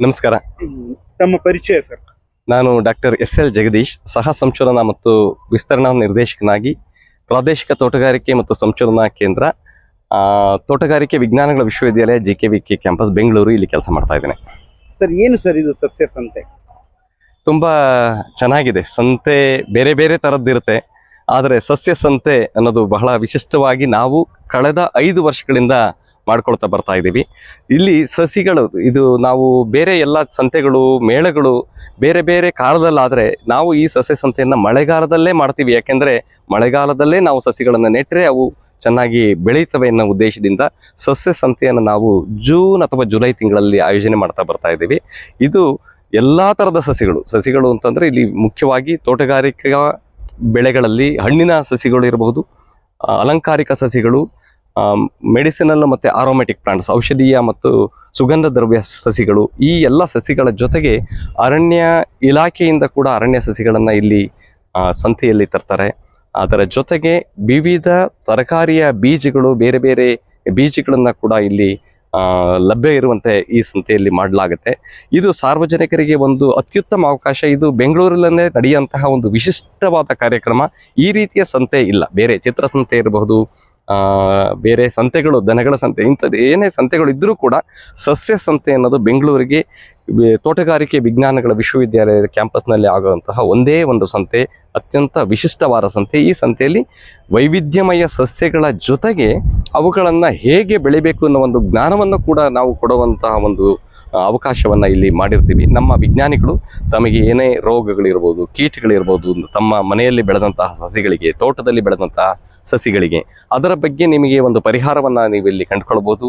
ನಮಸ್ಕಾರ. ತಮ್ಮ ಪರಿಚಯ ಸರ್. ನಾನು ಡಾಕ್ಟರ್ ಎಸ್.ಎಲ್. ಜಗದೀಶ್, ಸಹ ಸಂಶೋಧನಾ ಮತ್ತು ವಿಸ್ತರಣಾ ನಿರ್ದೇಶಕನಾಗಿ ಪ್ರಾದೇಶಿಕ ತೋಟಗಾರಿಕೆ ಮತ್ತು ಸಂಶೋಧನಾ ಕೇಂದ್ರ, ತೋಟಗಾರಿಕೆ ವಿಜ್ಞಾನಗಳ ವಿಶ್ವವಿದ್ಯಾಲಯ JKVK ಕ್ಯಾಂಪಸ್ ಬೆಂಗಳೂರು ಇಲ್ಲಿ ಕೆಲಸ ಮಾಡ್ತಾ ಇದ್ದೇನೆ. ಸರ್, ಏನು ಸರ್ ಇದು ಸಸ್ಯ ಸಂತೆ? ತುಂಬಾ ಚೆನ್ನಾಗಿದೆ. ಸಂತೆ ಬೇರೆ ಬೇರೆ ಥರದ್ದಿರುತ್ತೆ, ಆದರೆ ಸಸ್ಯ ಸಂತೆ ಅನ್ನೋದು ಬಹಳ ವಿಶಿಷ್ಟವಾಗಿ ನಾವು ಕಳೆದ 5 ವರ್ಷಗಳಿಂದ ಮಾಡ್ಕೊಳ್ತಾ ಬರ್ತಾ ಇದ್ದೀವಿ. ಇಲ್ಲಿ ಸಸಿಗಳು, ಇದು ನಾವು ಬೇರೆ ಎಲ್ಲ ಸಂತೆಗಳು, ಮೇಳಗಳು ಬೇರೆ ಬೇರೆ ಕಾಲದಲ್ಲಾದರೆ ನಾವು ಈ ಸಸ್ಯ ಸಂತೆಯನ್ನು ಮಳೆಗಾಲದಲ್ಲೇ ಮಾಡ್ತೀವಿ. ಯಾಕೆಂದರೆ ಮಳೆಗಾಲದಲ್ಲೇ ನಾವು ಸಸಿಗಳನ್ನು ನೆಟ್ಟರೆ ಅವು ಚೆನ್ನಾಗಿ ಬೆಳೀತವೆ ಅನ್ನೋ ಉದ್ದೇಶದಿಂದ ಸಸ್ಯ ಸಂತೆಯನ್ನು ನಾವು ಜೂನ್ ಅಥವಾ ಜುಲೈ ತಿಂಗಳಲ್ಲಿ ಆಯೋಜನೆ ಮಾಡ್ತಾ ಬರ್ತಾ ಇದ್ದೀವಿ. ಇದು ಎಲ್ಲ ಥರದ ಸಸಿಗಳು ಅಂತಂದರೆ ಇಲ್ಲಿ ಮುಖ್ಯವಾಗಿ ತೋಟಗಾರಿಕಾ ಬೆಳೆಗಳಲ್ಲಿ ಹಣ್ಣಿನ ಸಸಿಗಳು ಇರಬಹುದು, ಅಲಂಕಾರಿಕ ಸಸಿಗಳು, ಮೆಡಿಸಿನಲ್ ಮತ್ತು ಆರೋಮೆಟಿಕ್ ಪ್ಲಾಂಟ್ಸ್, ಔಷಧೀಯ ಮತ್ತು ಸುಗಂಧ ದ್ರವ್ಯ ಸಸಿಗಳು, ಈ ಎಲ್ಲ ಸಸಿಗಳ ಜೊತೆಗೆ ಅರಣ್ಯ ಇಲಾಖೆಯಿಂದ ಕೂಡ ಅರಣ್ಯ ಸಸಿಗಳನ್ನು ಇಲ್ಲಿ ಸಂತೆಯಲ್ಲಿ ತರ್ತಾರೆ. ಅದರ ಜೊತೆಗೆ ವಿವಿಧ ತರಕಾರಿಯ ಬೀಜಗಳು, ಬೇರೆ ಬೇರೆ ಬೀಜಗಳನ್ನು ಕೂಡ ಇಲ್ಲಿ ಲಭ್ಯ ಇರುವಂತೆ ಈ ಸಂತೆಯಲ್ಲಿ ಮಾಡಲಾಗುತ್ತೆ. ಇದು ಸಾರ್ವಜನಿಕರಿಗೆ ಒಂದು ಅತ್ಯುತ್ತಮ ಅವಕಾಶ. ಇದು ಬೆಂಗಳೂರಲ್ಲೇ ನಡೆಯುವಂತಹ ಒಂದು ವಿಶಿಷ್ಟವಾದ ಕಾರ್ಯಕ್ರಮ. ಈ ರೀತಿಯ ಸಂತೆ ಇಲ್ಲ, ಬೇರೆ ಚಿತ್ರಸಂತೆ ಇರಬಹುದು, ಬೇರೆ ಸಂತೆಗಳು, ದನಗಳ ಸಂತೆ, ಇಂಥದ್ದು ಏನೇ ಸಂತೆಗಳು ಇದ್ದರೂ ಕೂಡ ಸಸ್ಯ ಸಂತೆ ಅನ್ನೋದು ಬೆಂಗಳೂರಿಗೆ ತೋಟಗಾರಿಕೆ ವಿಜ್ಞಾನಗಳ ವಿಶ್ವವಿದ್ಯಾಲಯದ ಕ್ಯಾಂಪಸ್ನಲ್ಲಿ ಆಗುವಂತಹ ಒಂದೇ ಒಂದು ಸಂತೆ, ಅತ್ಯಂತ ವಿಶಿಷ್ಟವಾದ ಸಂತೆ. ಈ ಸಂತೆಯಲ್ಲಿ ವೈವಿಧ್ಯಮಯ ಸಸ್ಯಗಳ ಜೊತೆಗೆ ಅವುಗಳನ್ನು ಹೇಗೆ ಬೆಳಿಬೇಕು ಅನ್ನೋ ಒಂದು ಜ್ಞಾನವನ್ನು ಕೂಡ ನಾವು ಕೊಡುವಂತಹ ಒಂದು ಅವಕಾಶವನ್ನು ಇಲ್ಲಿ ಮಾಡಿರ್ತೀವಿ. ನಮ್ಮ ವಿಜ್ಞಾನಿಗಳು ತಮಗೆ ಏನೇ ರೋಗಗಳಿರ್ಬೋದು, ಕೀಟಗಳಿರ್ಬೋದು, ತಮ್ಮ ಮನೆಯಲ್ಲಿ ಬೆಳೆದಂತಹ ಸಸಿಗಳಿಗೆ, ತೋಟದಲ್ಲಿ ಬೆಳೆದಂತಹ ಸಸಿಗಳಿಗೆ ಅದರ ಬಗ್ಗೆ ನಿಮಗೆ ಒಂದು ಪರಿಹಾರವನ್ನು ನೀವು ಇಲ್ಲಿ ಕಂಡುಕೊಳ್ಬೋದು.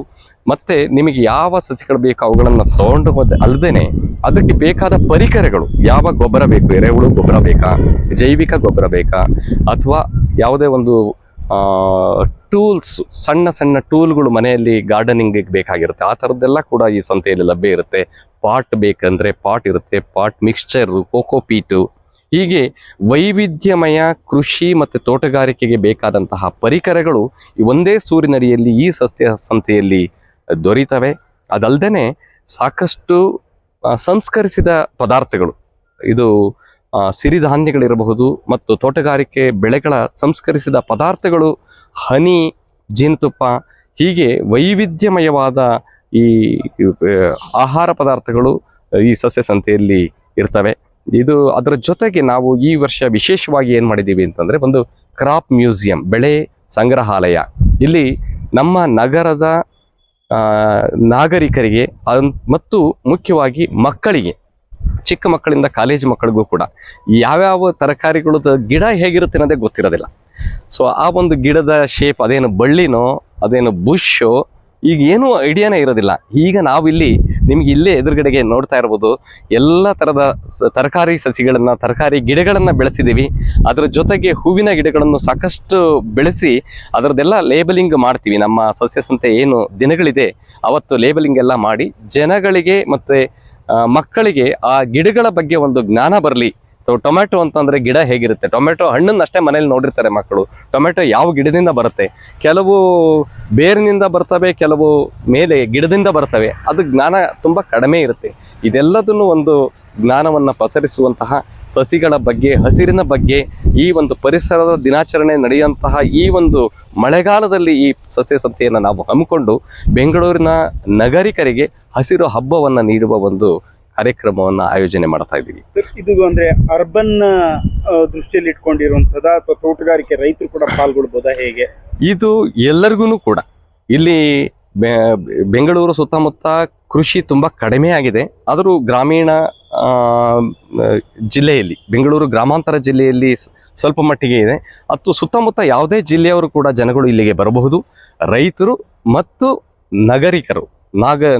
ಮತ್ತು ನಿಮಗೆ ಯಾವ ಸಸಿಗಳು ಬೇಕು ಅವುಗಳನ್ನು ತೊಗೊಂಡು ಹೋದ ಅಲ್ಲದೆ ಅದಕ್ಕೆ ಬೇಕಾದ ಪರಿಕರಗಳು, ಯಾವ ಗೊಬ್ಬರ ಬೇಕು, ಎರೆಹುಳು ಗೊಬ್ಬರ ಬೇಕಾ, ಜೈವಿಕ ಗೊಬ್ಬರ ಬೇಕಾ, ಅಥವಾ ಯಾವುದೇ ಒಂದು ಟೂಲ್ಸ್, ಸಣ್ಣ ಸಣ್ಣ ಟೂಲ್ಗಳು ಮನೆಯಲ್ಲಿ ಗಾರ್ಡನಿಂಗ್ಗೆ ಬೇಕಾಗಿರುತ್ತೆ, ಆ ಥರದ್ದೆಲ್ಲ ಕೂಡ ಈ ಸಂತೆಯಲ್ಲಿ ಲಭ್ಯ ಇರುತ್ತೆ. ಪಾಟ್ ಬೇಕಂದರೆ ಪಾಟ್ ಇರುತ್ತೆ, ಪಾಟ್ ಮಿಕ್ಸ್ಚರು, ಕೋಕೋಪೀಟು, ಹೀಗೆ ವೈವಿಧ್ಯಮಯ ಕೃಷಿ ಮತ್ತು ತೋಟಗಾರಿಕೆಗೆ ಬೇಕಾದಂತಹ ಪರಿಕರಗಳು ಒಂದೇ ಸೂರಿನಡಿಯಲ್ಲಿ ಈ ಸಸ್ಯ ಸಂತೆಯಲ್ಲಿ ದೊರೀತವೆ. ಅದಲ್ಲದೆ ಸಾಕಷ್ಟು ಸಂಸ್ಕರಿಸಿದ ಪದಾರ್ಥಗಳು, ಇದು ಸಿರಿಧಾನ್ಯಗಳಿರಬಹುದು ಮತ್ತು ತೋಟಗಾರಿಕೆ ಬೆಳೆಗಳ ಸಂಸ್ಕರಿಸಿದ ಪದಾರ್ಥಗಳು, ಹನಿ, ಜೇನುತುಪ್ಪ, ಹೀಗೆ ವೈವಿಧ್ಯಮಯವಾದ ಈ ಆಹಾರ ಪದಾರ್ಥಗಳು ಈ ಸಸ್ಯ ಸಂತೆಯಲ್ಲಿ ಇರ್ತವೆ. ಇದು ಅದರ ಜೊತೆಗೆ ನಾವು ಈ ವರ್ಷ ವಿಶೇಷವಾಗಿ ಏನು ಮಾಡಿದ್ದೀವಿ ಅಂತಂದರೆ, ಒಂದು ಕ್ರಾಪ್ ಮ್ಯೂಸಿಯಂ, ಬೆಳೆ ಸಂಗ್ರಹಾಲಯ. ಇಲ್ಲಿ ನಮ್ಮ ನಗರದ ನಾಗರಿಕರಿಗೆ ಮತ್ತು ಮುಖ್ಯವಾಗಿ ಮಕ್ಕಳಿಗೆ, ಚಿಕ್ಕ ಮಕ್ಕಳಿಂದ ಕಾಲೇಜು ಮಕ್ಕಳಿಗೂ ಕೂಡ ಯಾವ್ಯಾವ ತರಕಾರಿಗಳದ್ದು ಗಿಡ ಹೇಗಿರುತ್ತೆ ಅನ್ನೋದೇ ಗೊತ್ತಿರೋದಿಲ್ಲ. ಸೊ ಆ ಒಂದು ಗಿಡದ ಶೇಪ್, ಅದೇನು ಬಳ್ಳಿನೋ ಅದೇನು ಬುಷೋ, ಈಗ ಏನೂ ಐಡಿಯಾನೇ ಇರೋದಿಲ್ಲ. ಈಗ ನಾವಿಲ್ಲಿ ನಿಮ್ಗೆ ಇಲ್ಲೇ ಎದುರುಗಡೆಗೆ ನೋಡ್ತಾ ಇರ್ಬೋದು, ಎಲ್ಲ ಥರದ ತರಕಾರಿ ಸಸಿಗಳನ್ನು, ತರಕಾರಿ ಗಿಡಗಳನ್ನು ಬೆಳೆಸಿದ್ದೀವಿ. ಅದರ ಜೊತೆಗೆ ಹೂವಿನ ಗಿಡಗಳನ್ನು ಸಾಕಷ್ಟು ಬೆಳೆಸಿ ಅದರದ್ದೆಲ್ಲ ಲೇಬಲಿಂಗ್ ಮಾಡ್ತೀವಿ. ನಮ್ಮ ಸಸ್ಯ ಸಂತೆ ಏನು ದಿನಗಳಿದೆ ಅವತ್ತು ಲೇಬಲಿಂಗ್ ಎಲ್ಲ ಮಾಡಿ ಜನಗಳಿಗೆ ಮತ್ತು ಮಕ್ಕಳಿಗೆ ಆ ಗಿಡಗಳ ಬಗ್ಗೆ ಒಂದು ಜ್ಞಾನ ಬರಲಿ. ಟೊಮೆಟೊ ಅಂತಂದರೆ ಗಿಡ ಹೇಗಿರುತ್ತೆ, ಟೊಮೆಟೊ ಹಣ್ಣನ್ನು ಅಷ್ಟೇ ಮನೇಲಿ ನೋಡಿರ್ತಾರೆ ಮಕ್ಕಳು, ಟೊಮೆಟೊ ಯಾವ ಗಿಡದಿಂದ ಬರುತ್ತೆ, ಕೆಲವು ಬೇರಿನಿಂದ ಬರ್ತವೆ, ಕೆಲವು ಮೇಲೆ ಗಿಡದಿಂದ ಬರ್ತವೆ, ಅದು ಜ್ಞಾನ ತುಂಬ ಕಡಿಮೆ ಇರುತ್ತೆ. ಇದೆಲ್ಲದನ್ನು ಒಂದು ಜ್ಞಾನವನ್ನು ಪಸರಿಸುವಂತಹ, ಸಸಿಗಳ ಬಗ್ಗೆ, ಹಸಿರಿನ ಬಗ್ಗೆ, ಈ ಒಂದು ಪರಿಸರದ ದಿನಾಚರಣೆ ನಡೆಯುವಂತಹ ಈ ಒಂದು ಮಳೆಗಾಲದಲ್ಲಿ ಈ ಸಸ್ಯ ಸಂತೆಯನ್ನು ನಾವು ಹಮ್ಮಿಕೊಂಡು ಬೆಂಗಳೂರಿನ ನಾಗರಿಕರಿಗೆ ಹಸಿರು ಹಬ್ಬವನ್ನು ನೀಡುವ ಒಂದು ಕಾರ್ಯಕ್ರಮವನ್ನು ಆಯೋಜನೆ ಮಾಡ್ತಾ ಇದ್ದೀವಿ. ಸರ್, ಇದು ಅಂದ್ರೆ ಅರ್ಬನ್ ದೃಷ್ಟಿಯಲ್ಲಿ ಇಟ್ಕೊಂಡಿರುವಂತದ ಅಥವಾ ತೋಟಗಾರಿಕೆ ರೈತರು ಕೂಡ ಪಾಲ್ಗೊಳ್ಬೋದಾ, ಹೇಗೆ? ಇದು ಎಲ್ಲರಿಗೂ ಕೂಡ, ಇಲ್ಲಿ ಬೆಂಗಳೂರು ಸುತ್ತಮುತ್ತ ಕೃಷಿ ತುಂಬ ಕಡಿಮೆ ಆಗಿದೆ. ಆದರೂ ಗ್ರಾಮೀಣ ಜಿಲ್ಲೆಯಲ್ಲಿ, ಬೆಂಗಳೂರು ಗ್ರಾಮಾಂತರ ಜಿಲ್ಲೆಯಲ್ಲಿ ಸ್ವಲ್ಪ ಮಟ್ಟಿಗೆ ಇದೆ. ಮತ್ತು ಸುತ್ತಮುತ್ತ ಯಾವುದೇ ಜಿಲ್ಲೆಯವರು ಕೂಡ ಜನಗಳು ಇಲ್ಲಿಗೆ ಬರಬಹುದು. ರೈತರು ಮತ್ತು ನಾಗರಿಕರು,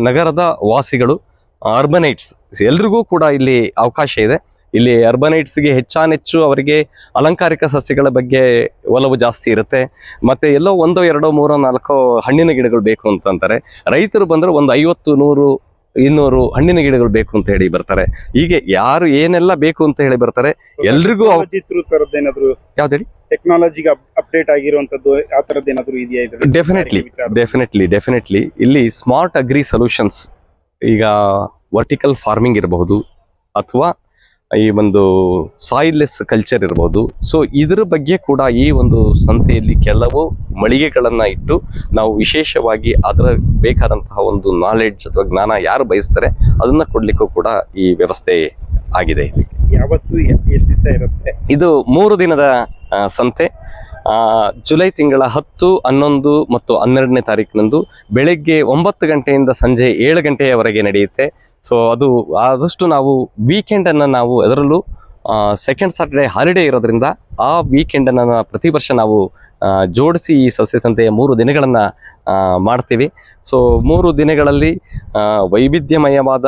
ನಗರದ ವಾಸಿಗಳು, ಅರ್ಬನೈಟ್ಸ್ ಎಲ್ರಿಗೂ ಕೂಡ ಇಲ್ಲಿ ಅವಕಾಶ ಇದೆ. ಇಲ್ಲಿ ಅರ್ಬನೈಟ್ಸ್ಗೆ ಹೆಚ್ಚಾನೆಚ್ಚು ಅವರಿಗೆ ಅಲಂಕಾರಿಕ ಸಸ್ಯಗಳ ಬಗ್ಗೆ ಒಲವು ಜಾಸ್ತಿ ಇರುತ್ತೆ. ಮತ್ತು ಎಲ್ಲೋ 1, 2, 3, 4 ಹಣ್ಣಿನ ಗಿಡಗಳು ಬೇಕು ಅಂತಂತಾರೆ. ರೈತರು ಬಂದರೆ ಒಂದು 50, 100, 200 ಹಣ್ಣಿನ ಗಿಡಗಳು ಬೇಕು ಅಂತ ಹೇಳಿ ಬರ್ತಾರೆ. ಹೀಗೆ ಯಾರು ಏನೆಲ್ಲ ಬೇಕು ಅಂತ ಹೇಳಿ ಬರ್ತಾರೆ. ಎಲ್ರಿಗೂ ಏನಾದ್ರು ಯಾವ್ದು ಹೇಳಿ, ಟೆಕ್ನಾಲಜಿಗೆ ಅಪ್ಡೇಟ್ ಆಗಿರುವಂತದ್ದು ಆ ಥರದ್ದು ಏನಾದ್ರು ಇದೆಯಾ? ಡೆಫಿನೆಟ್ಲಿ ಇಲ್ಲಿ ಸ್ಮಾರ್ಟ್ ಅಗ್ರಿ ಸೊಲ್ಯೂಷನ್ಸ್, ಈಗ ವರ್ಟಿಕಲ್ ಫಾರ್ಮಿಂಗ್ ಇರಬಹುದು ಅಥವಾ ಈ ಒಂದು ಸಾಯಿಲ್ಲೆಸ್ ಕಲ್ಚರ್ ಇರಬಹುದು. ಸೊ ಇದರ ಬಗ್ಗೆ ಕೂಡ ಈ ಒಂದು ಸಂತೆಯಲ್ಲಿ ಕೆಲವು ಮಳಿಗೆಗಳನ್ನು ಇಟ್ಟು ನಾವು ವಿಶೇಷವಾಗಿ ಅದರ ಬೇಕಾದಂತಹ ಒಂದು ನಾಲೆಡ್ಜ್ ಅಥವಾ ಜ್ಞಾನ ಯಾರು ಬಯಸ್ತಾರೆ ಅದನ್ನ ಕೊಡ್ಲಿಕ್ಕೂ ಕೂಡ ಈ ವ್ಯವಸ್ಥೆ ಆಗಿದೆ. ಯಾವತ್ತು ಎಷ್ಟು ದಿವಸ ಇರುತ್ತೆ ಇದು 3 ದಿನದ ಸಂತೆ. ಜುಲೈ ತಿಂಗಳ 10, 11 ಮತ್ತು 12ನೇ ತಾರೀಕಿನಂದು ಬೆಳಗ್ಗೆ 9 ಗಂಟೆಯಿಂದ ಸಂಜೆ 7 ಗಂಟೆಯವರೆಗೆ ನಡೆಯುತ್ತೆ. ಸೊ ಅದು ಆದಷ್ಟು ನಾವು ವೀಕೆಂಡನ್ನು ನಾವು ಅದರಲ್ಲೂ ಸೆಕೆಂಡ್ ಸಾಟರ್ಡೆ ಹಾಲಿಡೇ ಇರೋದ್ರಿಂದ ಆ ವೀಕೆಂಡನ್ನು ಪ್ರತಿ ವರ್ಷ ನಾವು ಜೋಡಿಸಿ ಈ ಸಸ್ಯ ಸಂತೆಯ 3 ದಿನಗಳನ್ನು ಮಾಡ್ತೀವಿ. ಸೊ 3 ದಿನಗಳಲ್ಲಿ ವೈವಿಧ್ಯಮಯವಾದ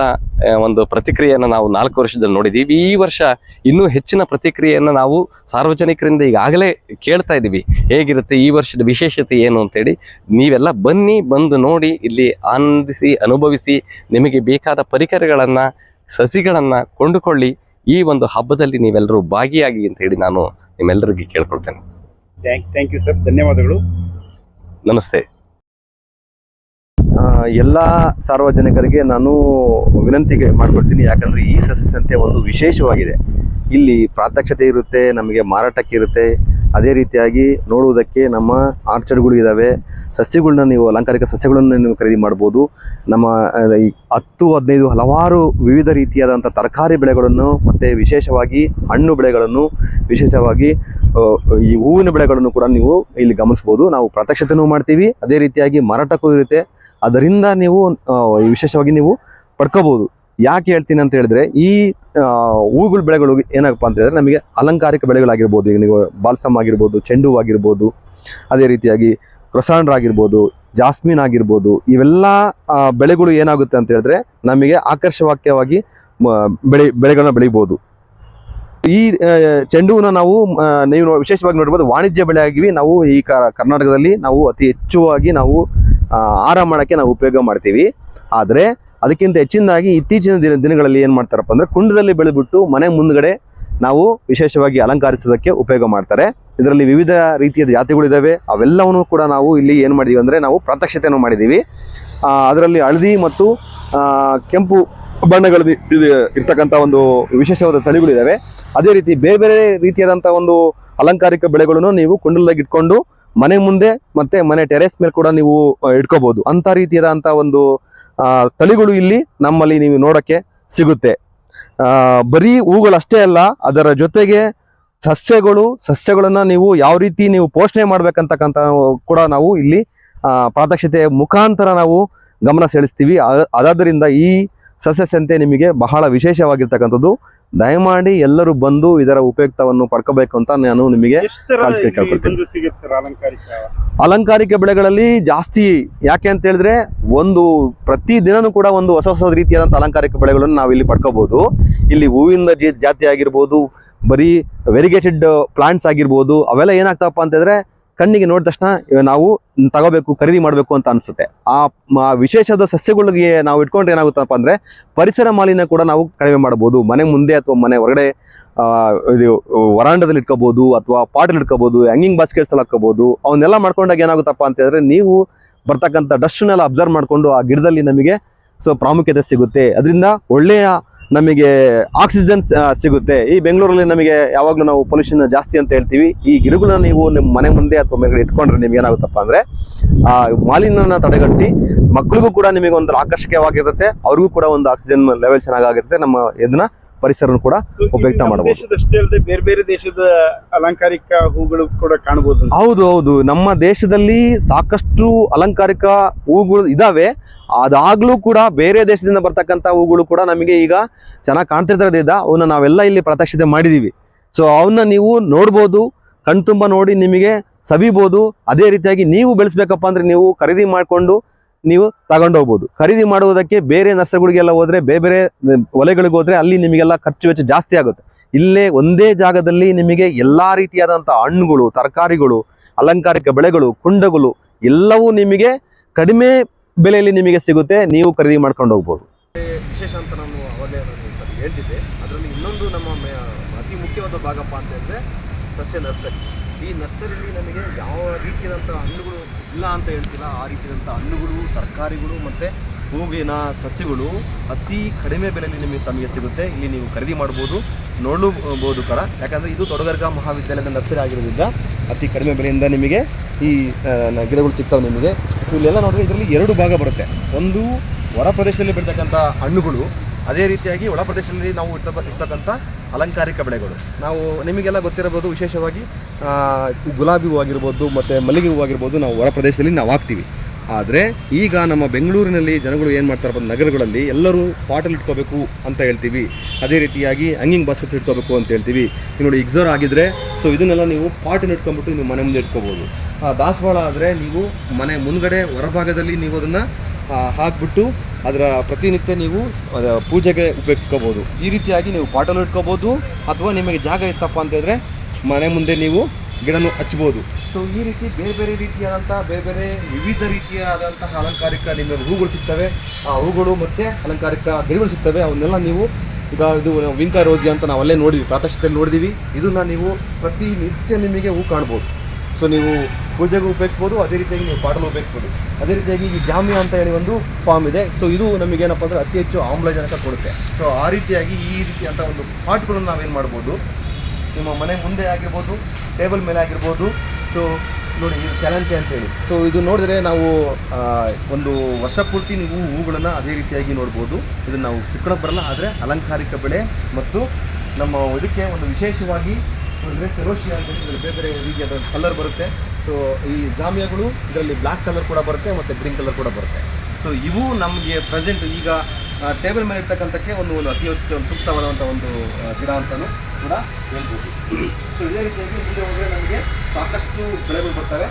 ಒಂದು ಪ್ರತಿಕ್ರಿಯೆಯನ್ನು ನಾವು 4 ವರ್ಷದಲ್ಲಿ ನೋಡಿದ್ದೀವಿ. ಈ ವರ್ಷ ಇನ್ನೂ ಹೆಚ್ಚಿನ ಪ್ರತಿಕ್ರಿಯೆಯನ್ನು ನಾವು ಸಾರ್ವಜನಿಕರಿಂದ ಈಗಾಗಲೇ ಕೇಳ್ತಾ ಇದ್ದೀವಿ, ಹೇಗಿರುತ್ತೆ ಈ ವರ್ಷದ ವಿಶೇಷತೆ ಏನು ಅಂತೇಳಿ. ನೀವೆಲ್ಲ ಬನ್ನಿ, ಬಂದು ನೋಡಿ, ಇಲ್ಲಿ ಆನಂದಿಸಿ ಅನುಭವಿಸಿ, ನಿಮಗೆ ಬೇಕಾದ ಪರಿಕರಗಳನ್ನು ಸಸಿಗಳನ್ನು ಕೊಂಡುಕೊಳ್ಳಿ. ಈ ಒಂದು ಹಬ್ಬದಲ್ಲಿ ನೀವೆಲ್ಲರೂ ಭಾಗಿಯಾಗಿ ಅಂತೇಳಿ ನಾನು ನಿಮ್ಮೆಲ್ಲರಿಗೆ ಕೇಳ್ಕೊಳ್ತೇನೆ. ಥ್ಯಾಂಕ್ ಯು ಸರ್, ಧನ್ಯವಾದಗಳು. ನಮಸ್ತೆ. ಎಲ್ಲ ಸಾರ್ವಜನಿಕರಿಗೆ ನಾನು ವಿನಂತಿಗೆ ಮಾಡ್ಕೊಳ್ತೀನಿ. ಯಾಕಂದರೆ ಈ ಸಸ್ಯ ಸಂತೆ ಒಂದು ವಿಶೇಷವಾಗಿದೆ. ಇಲ್ಲಿ ಪ್ರಾತ್ಯಕ್ಷತೆ ಇರುತ್ತೆ, ನಮಗೆ ಮಾರಾಟಕ್ಕೆ ಇರುತ್ತೆ. ಅದೇ ರೀತಿಯಾಗಿ ನೋಡುವುದಕ್ಕೆ ನಮ್ಮ ಆರ್ಚರ್ಡ್ಗಳು ಇದ್ದಾವೆ. ಸಸ್ಯಗಳನ್ನ ನೀವು ಅಲಂಕಾರಿಕ ಸಸ್ಯಗಳನ್ನು ನೀವು ಖರೀದಿ ಮಾಡ್ಬೋದು. ನಮ್ಮ 10-15 ಹಲವಾರು ವಿವಿಧ ರೀತಿಯಾದಂಥ ತರಕಾರಿ ಬೆಳೆಗಳನ್ನು ಮತ್ತು ವಿಶೇಷವಾಗಿ ಹಣ್ಣು ಬೆಳೆಗಳನ್ನು, ವಿಶೇಷವಾಗಿ ಈ ಹೂವಿನ ಬೆಳೆಗಳನ್ನು ಕೂಡ ನೀವು ಇಲ್ಲಿ ಗಮನಿಸ್ಬೋದು. ನಾವು ಪ್ರಾತ್ಯಕ್ಷತೆನೂ ಮಾಡ್ತೀವಿ, ಅದೇ ರೀತಿಯಾಗಿ ಮಾರಾಟಕ್ಕೂ ಇರುತ್ತೆ. ಅದರಿಂದ ನೀವು ವಿಶೇಷವಾಗಿ ನೀವು ಪಡ್ಕೋಬೋದು. ಯಾಕೆ ಹೇಳ್ತೀನಿ ಅಂತ ಹೇಳಿದ್ರೆ, ಈ ಹೂವುಗಳ ಬೆಳೆಗಳು ಏನಪ್ಪ ಅಂತ ಹೇಳಿದ್ರೆ ನಮಗೆ ಅಲಂಕಾರಿಕ ಬೆಳೆಗಳಾಗಿರ್ಬೋದು. ಈಗ ನೀವು ಬಾಲ್ಸಮ್ ಆಗಿರ್ಬೋದು, ಚೆಂಡು ಹೂ ಆಗಿರ್ಬೋದು, ಅದೇ ರೀತಿಯಾಗಿ ಕ್ರೊಸಾಂಡ್ರ್ ಆಗಿರ್ಬೋದು, ಜಾಸ್ಮಿನ್ ಆಗಿರ್ಬೋದು, ಇವೆಲ್ಲ ಬೆಳೆಗಳು ಏನಾಗುತ್ತೆ ಅಂತ ಹೇಳಿದ್ರೆ ನಮಗೆ ಆಕರ್ಷಕವಾಗಿ ಬೆಳೆಗಳನ್ನ ಬೆಳಿಬೋದು. ಈ ಚೆಂಡು ಹೂವನ್ನ ನಾವು ನೀವು ವಿಶೇಷವಾಗಿ ನೋಡ್ಬೋದು, ವಾಣಿಜ್ಯ ಬೆಳೆಯಾಗಿ ನಾವು ಈ ಕರ್ನಾಟಕದಲ್ಲಿ ನಾವು ಅತಿ ಹೆಚ್ಚುವಾಗಿ ನಾವು ಆಹಾರ ಮಾಡೋಕ್ಕೆ ನಾವು ಉಪಯೋಗ ಮಾಡ್ತೀವಿ. ಆದರೆ ಅದಕ್ಕಿಂತ ಹೆಚ್ಚಿನದಾಗಿ ಇತ್ತೀಚಿನ ದಿನಗಳಲ್ಲಿ ಏನು ಮಾಡ್ತಾರಪ್ಪ ಅಂದರೆ ಕುಂಡದಲ್ಲಿ ಬೆಳೆದ್ಬಿಟ್ಟು ಮನೆ ಮುಂದ್ಗಡೆ ನಾವು ವಿಶೇಷವಾಗಿ ಅಲಂಕರಿಸೋದಕ್ಕೆ ಉಪಯೋಗ ಮಾಡ್ತಾರೆ. ಇದರಲ್ಲಿ ವಿವಿಧ ರೀತಿಯ ಜಾತಿಗಳಿದ್ದಾವೆ. ಅವೆಲ್ಲವನ್ನೂ ಕೂಡ ನಾವು ಇಲ್ಲಿ ಏನು ಮಾಡಿದ್ದೀವಿ ಅಂದರೆ ನಾವು ಪ್ರಾತ್ಯಕ್ಷತೆಯನ್ನು ಮಾಡಿದ್ದೀವಿ. ಅದರಲ್ಲಿ ಹಳದಿ ಮತ್ತು ಕೆಂಪು ಬಣ್ಣಗಳಲ್ಲಿ ಇರ್ತಕ್ಕಂಥ ಒಂದು ವಿಶೇಷವಾದ ತಳಿಗಳಿದ್ದಾವೆ. ಅದೇ ರೀತಿ ಬೇರೆ ಬೇರೆ ರೀತಿಯಾದಂಥ ಒಂದು ಅಲಂಕಾರಿಕ ಬೆಳೆಗಳನ್ನು ನೀವು ಕುಂಡಲದಾಗ ಇಟ್ಕೊಂಡು ಮನೆ ಮುಂದೆ ಮತ್ತು ಮನೆ ಟೆರೇಸ್ ಮೇಲೆ ಕೂಡ ನೀವು ಇಟ್ಕೋಬೋದು. ಅಂಥ ರೀತಿಯಾದಂಥ ಒಂದು ತಳಿಗಳು ಇಲ್ಲಿ ನಮ್ಮಲ್ಲಿ ನೀವು ನೋಡೋಕ್ಕೆ ಸಿಗುತ್ತೆ. ಬರೀ ಹೂಗಳಷ್ಟೇ ಅಲ್ಲ, ಅದರ ಜೊತೆಗೆ ಸಸ್ಯಗಳನ್ನು ನೀವು ಯಾವ ರೀತಿ ನೀವು ಪೋಷಣೆ ಮಾಡ್ಬೇಕಂತಕ್ಕಂಥ ಕೂಡ ನಾವು ಇಲ್ಲಿ ಪ್ರಾತ್ಯಕ್ಷತೆಯ ಮುಖಾಂತರ ನಾವು ಗಮನ ಸೆಳೆಸ್ತೀವಿ. ಅದಾದ್ದರಿಂದ ಈ ಸಸ್ಯ ಸಂತೆ ನಿಮಗೆ ಬಹಳ ವಿಶೇಷವಾಗಿರ್ತಕ್ಕಂಥದ್ದು. ದಯಮಾಡಿ ಎಲ್ಲರೂ ಬಂದು ಇದರ ಉಪಯುಕ್ತವನ್ನು ಪಡ್ಕೋಬೇಕು ಅಂತ ನಾನು ನಿಮಗೆ ಕೇಳ್ಕೊಳ್ತೀನಿ. ಅಲಂಕಾರಿಕ ಬೆಳೆಗಳಲ್ಲಿ ಜಾಸ್ತಿ ಯಾಕೆ ಅಂತ ಹೇಳಿದ್ರೆ, ಒಂದು ಪ್ರತಿ ದಿನನೂ ಕೂಡ ಒಂದು ಹೊಸ ರೀತಿಯಾದಂಥ ಅಲಂಕಾರಿಕ ಬೆಳೆಗಳನ್ನು ನಾವು ಇಲ್ಲಿ ಪಡ್ಕೋಬಹುದು. ಇಲ್ಲಿ ಹೂವಿನ ಜಾತಿ ಆಗಿರ್ಬೋದು, ಬರೀ ವೆರಿಗೇಟೆಡ್ ಪ್ಲಾಂಟ್ಸ್ ಆಗಿರ್ಬೋದು, ಅವೆಲ್ಲ ಏನಾಗ್ತಪ್ಪ ಅಂತಂದ್ರೆ ಕಣ್ಣಿಗೆ ನೋಡಿದ ತಕ್ಷಣ ನಾವು ತಗೋಬೇಕು, ಖರೀದಿ ಮಾಡಬೇಕು ಅಂತ ಅನಿಸುತ್ತೆ. ಆ ವಿಶೇಷದ ಸಸ್ಯಗಳಿಗೆ ನಾವು ಇಟ್ಕೊಂಡ್ರೆ ಏನಾಗುತ್ತಪ್ಪ ಅಂದರೆ ಪರಿಸರ ಮಾಲಿನ್ಯ ಕೂಡ ನಾವು ಕಡಿಮೆ ಮಾಡ್ಬೋದು. ಮನೆ ಮುಂದೆ ಅಥವಾ ಮನೆ ಹೊರಗಡೆ ಇದು ವರಾಂಡದಲ್ಲಿ ಇಟ್ಕೋಬೋದು, ಅಥವಾ ಪಾಟಲ್ಲಿ ಇಟ್ಕೋಬೋದು, ಹ್ಯಾಂಗಿಂಗ್ ಬಾಸ್ಕೆಟ್ಸಲ್ಲಿ ಹಾಕೋಬೋದು. ಅವನ್ನೆಲ್ಲ ಮಾಡ್ಕೊಂಡಾಗ ಏನಾಗುತ್ತಪ್ಪ ಅಂತ ಹೇಳಿದ್ರೆ ನೀವು ಬರ್ತಕ್ಕಂಥ ಡಸ್ಟ್ನೆಲ್ಲ ಅಬ್ಸರ್ವ್ ಮಾಡಿಕೊಂಡು ಆ ಗಿಡದಲ್ಲಿ ನಮಗೆ ಪ್ರಾಮುಖ್ಯತೆ ಸಿಗುತ್ತೆ. ಅದರಿಂದ ಒಳ್ಳೆಯ ನಮಗೆ ಆಕ್ಸಿಜನ್ ಸಿಗುತ್ತೆ. ಈ ಬೆಂಗಳೂರಲ್ಲಿ ನಮಗೆ ಯಾವಾಗಲೂ ನಾವು ಪೊಲ್ಯೂಷನ್ ಜಾಸ್ತಿ ಅಂತ ಹೇಳ್ತೀವಿ. ಈ ಗಿಡಗಳನ್ನ ನೀವು ನಿಮ್ಮ ಮನೆ ಮುಂದೆ ಅಥವಾ ಮೇಲ್ಗಡೆ ಇಟ್ಕೊಂಡ್ರೆ ನಿಮ್ಗೆ ಏನಾಗುತ್ತಪ್ಪ ಅಂದರೆ ಆ ಮಾಲಿನ್ಯನ ತಡೆಗಟ್ಟಿ ಮಕ್ಕಳಿಗೂ ಕೂಡ ನಿಮಗೆ ಒಂದು ಆಕರ್ಷಕವಾಗಿರುತ್ತೆ, ಅವ್ರಿಗೂ ಕೂಡ ಒಂದು ಆಕ್ಸಿಜನ್ ಲೆವೆಲ್ ಚೆನ್ನಾಗಿರುತ್ತೆ. ನಮ್ಮ ಇದನ್ನ ಪರಿಸರನು ಕೂಡ ಉಪಯುಕ್ತ ಮಾಡಬಹುದು. ಬೇರೆ ಬೇರೆ ದೇಶದ ಅಲಂಕಾರಿಕ ಹೂಗಳು ಕೂಡ ಕಾಣಬಹುದು. ಹೌದು, ನಮ್ಮ ದೇಶದಲ್ಲಿ ಸಾಕಷ್ಟು ಅಲಂಕಾರಿಕ ಹೂಗಳು ಇದಾವೆ. ಅದಾಗ್ಲೂ ಕೂಡ ಬೇರೆ ದೇಶದಿಂದ ಬರ್ತಕ್ಕಂಥ ಹೂಗಳು ಕೂಡ ನಮಗೆ ಈಗ ಚೆನ್ನಾಗಿ ಕಾಣ್ತಿರೋದ್ರಿಂದ ಅವನ್ನ ನಾವೆಲ್ಲ ಇಲ್ಲಿ ಪ್ರಾತ್ಯಕ್ಷತೆ ಮಾಡಿದೀವಿ. ಸೊ ಅವನ್ನ ನೀವು ನೋಡ್ಬೋದು, ಕಣ್ತುಂಬ ನೋಡಿ ನಿಮಗೆ ಸವಿಬೋದು. ಅದೇ ರೀತಿಯಾಗಿ ನೀವು ಬೆಳೆಸ್ಬೇಕಪ್ಪ ಅಂದ್ರೆ ನೀವು ಖರೀದಿ ಮಾಡಿಕೊಂಡು ನೀವು ತಗೊಂಡೋಗ್ಬೋದು. ಖರೀದಿ ಮಾಡುವುದಕ್ಕೆ ಬೇರೆ ನರ್ಸರಿಗಳಿಗೆಲ್ಲ ಹೋದ್ರೆ, ಬೇರೆ ಬೇರೆ ಹೊಲೆಗಳಿಗೆ ಹೋದ್ರೆ ಅಲ್ಲಿ ನಿಮಗೆಲ್ಲ ಖರ್ಚು ವೆಚ್ಚ ಜಾಸ್ತಿ ಆಗುತ್ತೆ. ಇಲ್ಲೇ ಒಂದೇ ಜಾಗದಲ್ಲಿ ನಿಮಗೆ ಎಲ್ಲಾ ರೀತಿಯಾದಂಥ ಹಣ್ಣುಗಳು, ತರಕಾರಿಗಳು, ಅಲಂಕಾರಿಕ ಬೆಳೆಗಳು, ಕುಂಡಗಳು ಎಲ್ಲವೂ ನಿಮಗೆ ಕಡಿಮೆ ಬೆಲೆಯಲ್ಲಿ ನಿಮಗೆ ಸಿಗುತ್ತೆ. ನೀವು ಖರೀದಿ ಮಾಡ್ಕೊಂಡು ಹೋಗ್ಬೋದು. ವಿಶೇಷ ಅಂತ ನಾನು ಅವಾಗಲೇ ಹೇಳ್ತಿದ್ದೆ. ಅದರಲ್ಲಿ ಇನ್ನೊಂದು ನಮ್ಮ ಅತಿ ಮುಖ್ಯವಾದ ಭಾಗಪ್ಪ ಅಂತ ಹೇಳಿದ್ರೆ ಸಸ್ಯ ನರ್ಸರಿ. ಈ ನರ್ಸರಿಯಲ್ಲಿ ನಮಗೆ ಯಾವ ರೀತಿಯಾದಂಥ ಹಣ್ಣುಗಳು ಇಲ್ಲ ಅಂತ ಹೇಳ್ತಿಲ್ಲ, ಆ ರೀತಿಯಾದಂಥ ಹಣ್ಣುಗಳು, ತರಕಾರಿಗಳು ಮತ್ತು ಹೂವಿನ ಸಸ್ಯಗಳು ಅತಿ ಕಡಿಮೆ ಬೆಲೆಯಲ್ಲಿ ತಮಗೆ ಸಿಗುತ್ತೆ. ಇಲ್ಲಿ ನೀವು ಖರೀದಿ ಮಾಡ್ಬೋದು, ನೋಡಬಹುದು ಕೂಡ. ಯಾಕಂದರೆ ಇದು ತೋಟಗಾರಿಕಾ ಮಹಾವಿದ್ಯಾಲಯದ ನರ್ಸರಿ ಆಗಿರೋದ್ರಿಂದ ಅತಿ ಕಡಿಮೆ ಬೆಲೆಯಿಂದ ನಿಮಗೆ ಈ ಗಿಡಗಳು ಸಿಗ್ತವೆ ನಿಮಗೆ. ಇಲ್ಲೆಲ್ಲ ನೋಡಿದ್ರೆ ಇದರಲ್ಲಿ 2 ಭಾಗ ಬರುತ್ತೆ. ಒಂದು ಹೊರ ಪ್ರದೇಶದಲ್ಲಿ ಬೆಳೀತಕ್ಕಂಥ ಹಣ್ಣುಗಳು, ಅದೇ ರೀತಿಯಾಗಿ ಒಳ ಪ್ರದೇಶದಲ್ಲಿ ನಾವು ಇರ್ತಕ್ಕಂಥ ಅಲಂಕಾರಿಕ ಬೆಳೆಗಳು. ನಾವು ನಿಮಗೆಲ್ಲ ಗೊತ್ತಿರಬಹುದು, ವಿಶೇಷವಾಗಿ ಗುಲಾಬಿ ಹೂ ಆಗಿರ್ಬೋದು ಮತ್ತು ಮಲ್ಲಿಗೆ ಹೂ ಆಗಿರ್ಬೋದು ನಾವು ಹೊರ ಪ್ರದೇಶದಲ್ಲಿ ನಾವು ಹಾಕ್ತೀವಿ. ಆದರೆ ಈಗ ನಮ್ಮ ಬೆಂಗಳೂರಿನಲ್ಲಿ ಜನಗಳು ಏನು ಮಾಡ್ತಾರಪ್ಪ, ನಗರಗಳಲ್ಲಿ ಎಲ್ಲರೂ ಪಾಟಲ್ಲಿ ಇಟ್ಕೋಬೇಕು ಅಂತ ಹೇಳ್ತೀವಿ. ಅದೇ ರೀತಿಯಾಗಿ ಹಂಗಿಂಗ್ ಬಾಸ್ಕೆಟ್ಸ್ ಇಟ್ಕೋಬೇಕು ಅಂತ ಹೇಳ್ತೀವಿ. ಈಗ ನೋಡಿ ಇಗ್ಜೋರ್ ಆಗಿದ್ದರೆ ಸೊ ಇದನ್ನೆಲ್ಲ ನೀವು ಪಾಟನ್ನು ಇಟ್ಕೊಂಡ್ಬಿಟ್ಟು ನೀವು ಮನೆ ಮುಂದೆ ಇಟ್ಕೋಬೋದು. ದಾಸವಾಳ ಆದರೆ ನೀವು ಮನೆ ಮುಂದ್ಗಡೆ ಹೊರಭಾಗದಲ್ಲಿ ನೀವು ಅದನ್ನು ಹಾಕಿಬಿಟ್ಟು ಅದರ ಪ್ರತಿನಿತ್ಯ ನೀವು ಪೂಜೆಗೆ ಉಪಯೋಗಿಸ್ಕೋಬೋದು. ಈ ರೀತಿಯಾಗಿ ನೀವು ಪಾಟಲ್ಲೂ ಇಟ್ಕೋಬೋದು, ಅಥವಾ ನಿಮಗೆ ಜಾಗ ಇತ್ತಪ್ಪ ಅಂತ ಹೇಳಿದ್ರೆ ಮನೆ ಮುಂದೆ ನೀವು ಗಿಡನೂ ಹಚ್ಬೋದು. ಸೊ ಈ ರೀತಿ ಬೇರೆ ಬೇರೆ ರೀತಿಯಾದಂಥ ಬೇರೆ ವಿವಿಧ ರೀತಿಯಾದಂತಹ ಅಲಂಕಾರಿಕ ನಿಮಗೆ ಹೂಗಳು ಸಿಗ್ತವೆ. ಆ ಹೂಗಳು ಮತ್ತು ಅಲಂಕಾರಿಕ ಗಿಡಗಳು ಸಿಗ್ತವೆ. ಅವನ್ನೆಲ್ಲ ನೀವು ಈಗ ಇದು ವಿಂಕಾ ರೋಸಿ ಅಂತ ನಾವು ಅಲ್ಲೇ ನೋಡಿದ್ವಿ, ಪ್ರಾತ್ಯಕ್ಷತೆಯಲ್ಲಿ ನೋಡಿದ್ದೀವಿ. ಇದನ್ನು ನೀವು ಪ್ರತಿನಿತ್ಯ ನಿಮಗೆ ಹೂ ಕಾಣ್ಬೋದು. ಸೊ ನೀವು ಪೂಜೆಗೂ ಉಪಯೋಗಿಸ್ಬೋದು, ಅದೇ ರೀತಿಯಾಗಿ ನೀವು ಪಾಟಲು ಉಪಯೋಗಿಸ್ಬೋದು. ಅದೇ ರೀತಿಯಾಗಿ ಈ ಜಾಮಿಯಾ ಅಂತ ಹೇಳಿ ಒಂದು ಫಾರ್ಮ್ ಇದೆ. ಸೊ ಇದು ನಮಗೇನಪ್ಪ ಅಂದರೆ ಅತಿ ಹೆಚ್ಚು ಆಮ್ಲಜನಕ ಕೊಡುತ್ತೆ. ಸೊ ಆ ರೀತಿಯಾಗಿ ಈ ರೀತಿಯಂಥ ಒಂದು ಪಾಟ್ಗಳನ್ನು ನಾವೇನು ಮಾಡ್ಬೋದು, ನಿಮ್ಮ ಮನೆ ಮುಂದೆ ಆಗಿರ್ಬೋದು, ಟೇಬಲ್ ಮೇಲೆ ಆಗಿರ್ಬೋದು. ಸೊ ನೋಡಿ ಇದು ಕ್ಯಾಲಂಚೆ ಅಂತೇಳಿ. ಸೊ ಇದು ನೋಡಿದ್ರೆ ನಾವು ಒಂದು ವರ್ಷ ಪೂರ್ತಿ ನೀವು ಹೂಗಳನ್ನು ಅದೇ ರೀತಿಯಾಗಿ ನೋಡ್ಬೋದು. ಇದನ್ನು ನಾವು ಕಿತ್ಕೊಳಕ್ಕೆ ಬರಲ್ಲ, ಆದರೆ ಅಲಂಕಾರಿಕ ಬೆಳೆ ಮತ್ತು ನಮ್ಮ ಇದಕ್ಕೆ ಒಂದು ವಿಶೇಷವಾಗಿ ಅಂದರೆ ಫೆರೋಶಿಯಾ ಅಂತ ಇದರಲ್ಲಿ ಬೇರೆ ಬೇರೆ ರೀತಿಯಾದ ಕಲರ್ ಬರುತ್ತೆ. ಸೊ ಈ ಜಾಮಿಯಾಗಳು ಇದರಲ್ಲಿ ಬ್ಲ್ಯಾಕ್ ಕಲರ್ ಕೂಡ ಬರುತ್ತೆ ಮತ್ತು ಗ್ರೀನ್ ಕಲರ್ ಕೂಡ ಬರುತ್ತೆ. ಸೊ ಇವು ನಮಗೆ ಪ್ರೆಸೆಂಟ್ ಈಗ ಟೇಬಲ್ ಮೇಲೆ ಇರ್ತಕ್ಕಂಥಕ್ಕೆ ಒಂದು ಅತಿ ಹೆಚ್ಚು ಸೂಕ್ತವಾದಂಥ ಒಂದು ಗಿಡ ಅಂತಲೂ ಕೂಡ ಹೇಳ್ಬೋದು. ಸೊ ಇದೇ ರೀತಿಯಾಗಿ ಮುಂದೆ ಹೋದರೆ ನಮಗೆ ಸಾಕಷ್ಟು ಬೆಳೆಗಳು ಬರ್ತವೆ.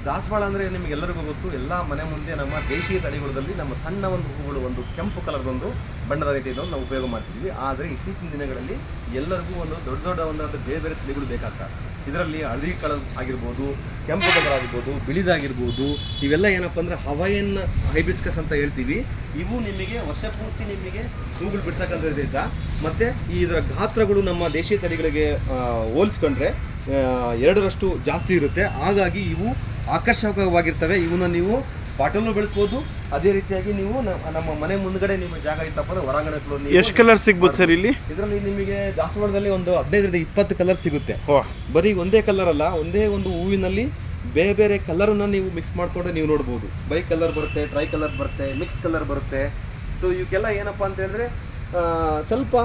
ದಾಸವಾಳ ಅಂದರೆ ನಿಮಗೆಲ್ಲರಿಗೂ ಗೊತ್ತು, ಎಲ್ಲ ಮನೆ ಮುಂದೆ ನಮ್ಮ ದೇಶೀಯ ತಳಿಗಳಲ್ಲಿ ನಮ್ಮ ಸಣ್ಣ ಒಂದು ಹೂಗಳು, ಒಂದು ಕೆಂಪು ಕಲರ್ದೊಂದು ಬಣ್ಣದ ರೀತಿಯನ್ನು ನಾವು ಉಪಯೋಗ ಮಾಡ್ತಿದ್ವಿ. ಆದರೆ ಇತ್ತೀಚಿನ ದಿನಗಳಲ್ಲಿ ಎಲ್ಲರಿಗೂ ಒಂದು ದೊಡ್ಡ ದೊಡ್ಡ ಒಂದು ಬೇರೆ ಬೇರೆ ತಳಿಗಳು ಬೇಕಾಗ್ತವೆ. ಇದರಲ್ಲಿ ಹಳದಿ ಕಲರ್ ಆಗಿರ್ಬೋದು, ಕೆಂಪು ಕಲರ್ ಆಗಿರ್ಬೋದು, ಬಿಳಿದಾಗಿರ್ಬೋದು. ಇವೆಲ್ಲ ಏನಪ್ಪ ಅಂದರೆ ಹವಾಯನ್ ಹೈಬಿಸ್ಕಸ್ ಅಂತ ಹೇಳ್ತೀವಿ. ಇವು ನಿಮಗೆ ವರ್ಷ ಪೂರ್ತಿ ನಿಮಗೆ ಹೂಗಳು ಬಿಡ್ತಕ್ಕಂಥದ್ರಿಂದ ಮತ್ತು ಇದರ ಗಾತ್ರಗಳು ನಮ್ಮ ದೇಶೀಯ ತಳಿಗಳಿಗೆ ಹೋಲಿಸ್ಕೊಂಡ್ರೆ 2ರಷ್ಟು ಜಾಸ್ತಿ ಇರುತ್ತೆ. ಹಾಗಾಗಿ ಇವು ಆಕರ್ಷಕವಾಗಿರ್ತವೆ. ಇವನ್ನ ನೀವು ಪಾಟಲ್ಲೂ ಬೆಳೆಸ್ಬೋದು. ಅದೇ ರೀತಿಯಾಗಿ ನೀವು ನಮ್ಮ ಮನೆ ಮುಂದ್ಗಡೆ ನಿಮಗೆ ಜಾಗ ಇತ್ತಪ್ಪ ಅಂದ್ರೆ ಹೊರಾಂಗಣಗಳು. ಎಷ್ಟು ಕಲರ್ ಸಿಗ್ಬೋದು ಸರ್ ಇಲ್ಲಿ? ಇದರಲ್ಲಿ ನಿಮಗೆ ದಾಸವಾಳದಲ್ಲಿ ಒಂದು 15-20 ಕಲರ್ ಸಿಗುತ್ತೆ. ಬರೀ ಒಂದೇ ಕಲರ್ ಅಲ್ಲ, ಒಂದೇ ಒಂದು ಹೂವಿನಲ್ಲಿ ಬೇರೆ ಬೇರೆ ಕಲರನ್ನು ನೀವು ಮಿಕ್ಸ್ ಮಾಡಿಕೊಂಡು ನೀವು ನೋಡ್ಬೋದು. ಬೈ ಕಲರ್ ಬರುತ್ತೆ, ಟ್ರೈ ಕಲರ್ ಬರುತ್ತೆ, ಮಿಕ್ಸ್ ಕಲರ್ ಬರುತ್ತೆ. ಸೊ ಇವಕ್ಕೆಲ್ಲ ಏನಪ್ಪ ಅಂತ ಹೇಳಿದ್ರೆ ಸ್ವಲ್ಪ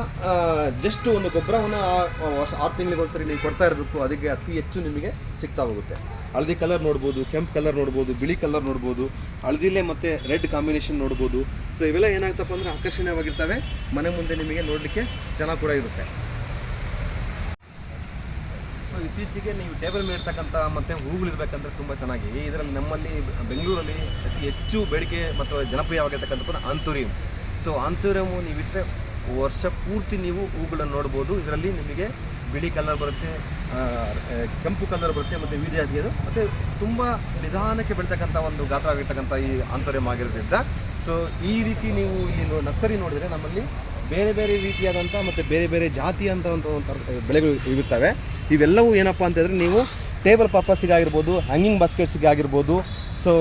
ಜಸ್ಟ್ ಒಂದು ಗೊಬ್ಬರವನ್ನು 6 ತಿಂಗಳಿಗೊಂದ್ಸರಿ ನೀವು ಕೊಡ್ತಾ ಇರಬೇಕು. ಅದಕ್ಕೆ ಅತಿ ಹೆಚ್ಚು ನಿಮಗೆ ಸಿಗ್ತಾ ಹೋಗುತ್ತೆ. ಹಳದಿ ಕಲರ್ ನೋಡ್ಬೋದು, ಕೆಂಪು ಕಲರ್ ನೋಡ್ಬೋದು, ಬಿಳಿ ಕಲರ್ ನೋಡ್ಬೋದು, ಹಳದಿಲೇ ಮತ್ತು ರೆಡ್ ಕಾಂಬಿನೇಷನ್ ನೋಡ್ಬೋದು. ಸೊ ಇವೆಲ್ಲ ಏನಾಗ್ತಪ್ಪ ಅಂದರೆ ಆಕರ್ಷಣೀಯವಾಗಿರ್ತವೆ. ಮನೆ ಮುಂದೆ ನಿಮಗೆ ನೋಡಲಿಕ್ಕೆ ಚೆನ್ನಾಗಿ ಕೂಡ ಇರುತ್ತೆ. ಸೊ ಇತ್ತೀಚೆಗೆ ನೀವು ಟೇಬಲ್ ಮೇಲೆ ಇರ್ತಕ್ಕಂಥ ಮತ್ತು ಹೂಗಳಿರ್ಬೇಕಂದ್ರೆ ತುಂಬ ಚೆನ್ನಾಗಿ ಇದರಲ್ಲಿ ನಮ್ಮಲ್ಲಿ ಬೆಂಗಳೂರಲ್ಲಿ ಅತಿ ಹೆಚ್ಚು ಬೇಡಿಕೆ ಮತ್ತು ಜನಪ್ರಿಯವಾಗಿರ್ತಕ್ಕಂಥ ಆಂಥೋರಿಯಂ. ಸೊ ಆಂಥೋರಿಯಮು ನೀವಿಟ್ಟರೆ ವರ್ಷ ಪೂರ್ತಿ ನೀವು ಹೂಗಳನ್ನು ನೋಡ್ಬೋದು. ಇದರಲ್ಲಿ ನಿಮಗೆ ಬಿಳಿ ಕಲರ್ ಬರುತ್ತೆ, ಕೆಂಪು ಕಲರ್ ಬರುತ್ತೆ ಮತ್ತು ವಿವಿಧ ಜಾತಿಯದು ಮತ್ತು ತುಂಬ ನಿಧಾನಕ್ಕೆ ಬೆಳೀತಕ್ಕಂಥ ಒಂದು ಗಾತ್ರ ಆಗಿರ್ತಕ್ಕಂಥ ಈ ಆಂಥೋರಿಯಂ ಆಗಿರೋದ್ರಿಂದ. ಸೊ ಈ ರೀತಿ ನೀವು ಇಲ್ಲಿ ನರ್ಸರಿ ನೋಡಿದರೆ ನಮ್ಮಲ್ಲಿ ಬೇರೆ ಬೇರೆ ರೀತಿಯಾದಂಥ ಮತ್ತು ಬೇರೆ ಬೇರೆ ಜಾತಿಯಂಥ ಒಂದು ಬೆಳೆಗಳು ಇರುತ್ತವೆ. ಇವೆಲ್ಲವೂ ಏನಪ್ಪ ಅಂತಂದರೆ ನೀವು ಟೇಬಲ್ ಪರ್ಪಸ್ಸಿಗೆ ಆಗಿರ್ಬೋದು, ಹ್ಯಾಂಗಿಂಗ್ ಬಾಸ್ಕೆಟ್ಸ್ಗೆ ಆಗಿರ್ಬೋದು, ಸೊ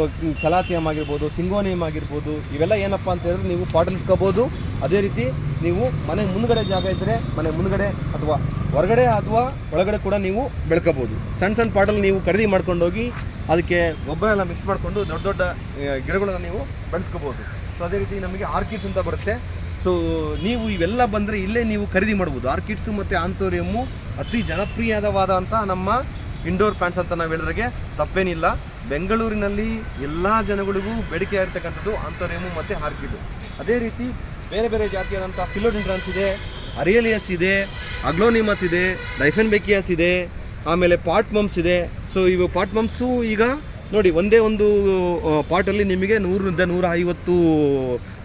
ಕಲಾತಿಯಮ್ ಆಗಿರ್ಬೋದು, ಸಿಂಗೋನಿಯಮ್ ಆಗಿರ್ಬೋದು, ಇವೆಲ್ಲ ಏನಪ್ಪ ಅಂತ ಹೇಳಿದ್ರೆ ನೀವು ಪಾಟಲ್ಲಿ ಇಟ್ಕೋಬೋದು. ಅದೇ ರೀತಿ ನೀವು ಮನೆ ಮುಂದ್ಗಡೆ ಜಾಗ ಇದ್ದರೆ ಮನೆ ಮುಂದ್ಗಡೆ ಅಥವಾ ಹೊರಗಡೆ ಅಥವಾ ಒಳಗಡೆ ಕೂಡ ನೀವು ಬೆಳ್ಕೋಬೋದು. ಸಣ್ಣ ಸಣ್ಣ ಪಾಟಲ್ಲಿ ನೀವು ಖರೀದಿ ಮಾಡ್ಕೊಂಡೋಗಿ ಅದಕ್ಕೆ ಗೊಬ್ಬರ ಎಲ್ಲ ಮಿಕ್ಸ್ ಮಾಡಿಕೊಂಡು ದೊಡ್ಡ ದೊಡ್ಡ ಗಿಡಗಳನ್ನು ನೀವು ಬೆಳೆಸ್ಕೋಬೋದು. ಸೊ ಅದೇ ರೀತಿ ನಮಗೆ ಆರ್ಕಿಡ್ಸ್ ಅಂತ ಬರುತ್ತೆ. ಸೊ ನೀವು ಇವೆಲ್ಲ ಬಂದರೆ ಇಲ್ಲೇ ನೀವು ಖರೀದಿ ಮಾಡ್ಬೋದು. ಆರ್ಕಿಡ್ಸು ಮತ್ತು ಆಂಥೋರಿಯಮ್ಮು ಅತಿ ಜನಪ್ರಿಯವಾದಂಥ ನಮ್ಮ ಇಂಡೋರ್ ಪ್ಲಾಂಟ್ಸ್ ಅಂತ ನಾವು ಹೇಳಿದ್ರಾಗೆ ತಪ್ಪೇನಿಲ್ಲ. ಬೆಂಗಳೂರಿನಲ್ಲಿ ಎಲ್ಲ ಜನಗಳಿಗೂ ಬೇಡಿಕೆ ಆಗಿರ್ತಕ್ಕಂಥದ್ದು ಆಂಥೋರಿಯಮ್ಮು ಮತ್ತು ಆರ್ಕಿಡ್. ಅದೇ ರೀತಿ ಬೇರೆ ಬೇರೆ ಜಾತಿಯಾದಂಥ ಫಿಲೋಡೆಂಡ್ರಾನ್ಸ್ ಇದೆ, ಅರಿಯಲಿಯಸ್ ಇದೆ, ಅಗ್ಲೋನಿಮಸ್ ಇದೆ, ಡೈಫೆನ್ಬೇಕಿಯಸ್ ಇದೆ, ಆಮೇಲೆ ಪಾಟ್ ಮಮ್ಸ್ ಇದೆ. ಸೊ ಇವು ಪಾಟ್ ಮಮ್ಸು ಈಗ ನೋಡಿ ಒಂದೇ ಒಂದು ಪಾಟಲ್ಲಿ ನಿಮಗೆ 100-150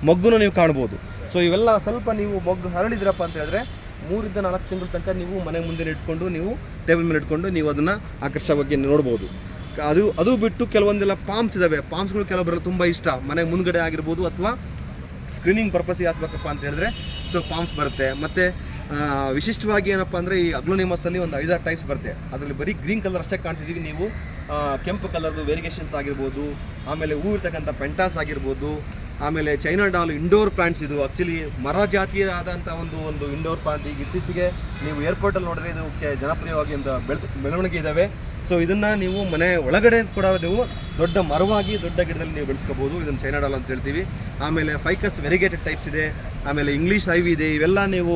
ಮೊಗ್ಗನ್ನು ನೀವು ಕಾಣ್ಬೋದು. ಸೊ ಇವೆಲ್ಲ ಸ್ವಲ್ಪ ನೀವು ಮೊಗ್ಗು ಹರಳಿದ್ರಪ್ಪ ಅಂತ ಹೇಳಿದ್ರೆ 3-4 ತಿಂಗಳ ತನಕ ನೀವು ಮನೆ ಮುಂದೆ ಇಟ್ಕೊಂಡು ನೀವು ಟೇಬಲ್ ಮೇಲೆ ಇಟ್ಕೊಂಡು ನೀವು ಅದನ್ನು ಆಕರ್ಷಕವಾಗಿ ನೋಡ್ಬೋದು. ಅದು ಬಿಟ್ಟು ಕೆಲವೊಂದೆಲ್ಲ ಪಾಮ್ಸ್ ಇದ್ದಾವೆ. ಪಾಮ್ಸ್ಗಳು ಕೆಲವೊಬ್ಬರೆಲ್ಲ ತುಂಬ ಇಷ್ಟ, ಮನೆ ಮುಂದ್ಗಡೆ ಆಗಿರ್ಬೋದು ಅಥವಾ ಸ್ಕ್ರೀನಿಂಗ್ ಪರ್ಪಸ್ಸಿಗೆ ಹಾಕ್ಬೇಕಪ್ಪ ಅಂತ ಹೇಳಿದ್ರೆ ಸೊ ಪಾಮ್ಸ್ ಬರುತ್ತೆ. ಮತ್ತು ವಿಶಿಷ್ಟವಾಗಿ ಏನಪ್ಪ ಅಂದರೆ ಈ ಅಗ್ಲೋನಿಮಸಲ್ಲಿ ಒಂದು 5-6 ಟೈಪ್ಸ್ ಬರುತ್ತೆ. ಅದರಲ್ಲಿ ಬರೀ ಗ್ರೀನ್ ಕಲರ್ ಅಷ್ಟೇ ಕಾಣ್ತಿದ್ದೀವಿ. ನೀವು ಕೆಂಪು ಕಲರ್ದು ವೇರಿಗೇಷನ್ಸ್ ಆಗಿರ್ಬೋದು, ಆಮೇಲೆ ಹೂ ಇರ್ತಕ್ಕಂಥ ಪೆಂಟಾಸ್ ಆಗಿರ್ಬೋದು, ಆಮೇಲೆ ಚೈನಾ ಡಾಲ್ ಇಂಡೋರ್ ಪ್ಲಾಂಟ್ಸ್. ಇದು ಆ್ಯಕ್ಚುಲಿ ಮರ ಜಾತಿಯಾದಂಥ ಒಂದು ಇಂಡೋರ್ ಪ್ಲಾಂಟ್. ಈಗ ಇತ್ತೀಚೆಗೆ ನೀವು ಏರ್ಪೋರ್ಟಲ್ಲಿ ನೋಡಿದ್ರೆ ಇದಕ್ಕೆ ಜನಪ್ರಿಯವಾಗಿ ಒಂದು ಬೆಳವಣಿಗೆ ಇದ್ದಾವೆ. ಸೊ ಇದನ್ನು ನೀವು ಮನೆ ಒಳಗಡೆ ಕೂಡ ನೀವು ದೊಡ್ಡ ಮರವಾಗಿ ದೊಡ್ಡ ಗಿಡದಲ್ಲಿ ನೀವು ಬೆಳೆಸ್ಕೋಬೋದು. ಇದನ್ನು ಚೈನಾ ಡಾಲ್ ಅಂತ ಹೇಳ್ತೀವಿ. ಆಮೇಲೆ ಫೈಕಸ್ ವೆರಿಗೇಟೆಡ್ ಟೈಪ್ಸ್ ಇದೆ, ಆಮೇಲೆ ಇಂಗ್ಲೀಷ್ ಐವಿ ಇದೆ. ಇವೆಲ್ಲ ನೀವು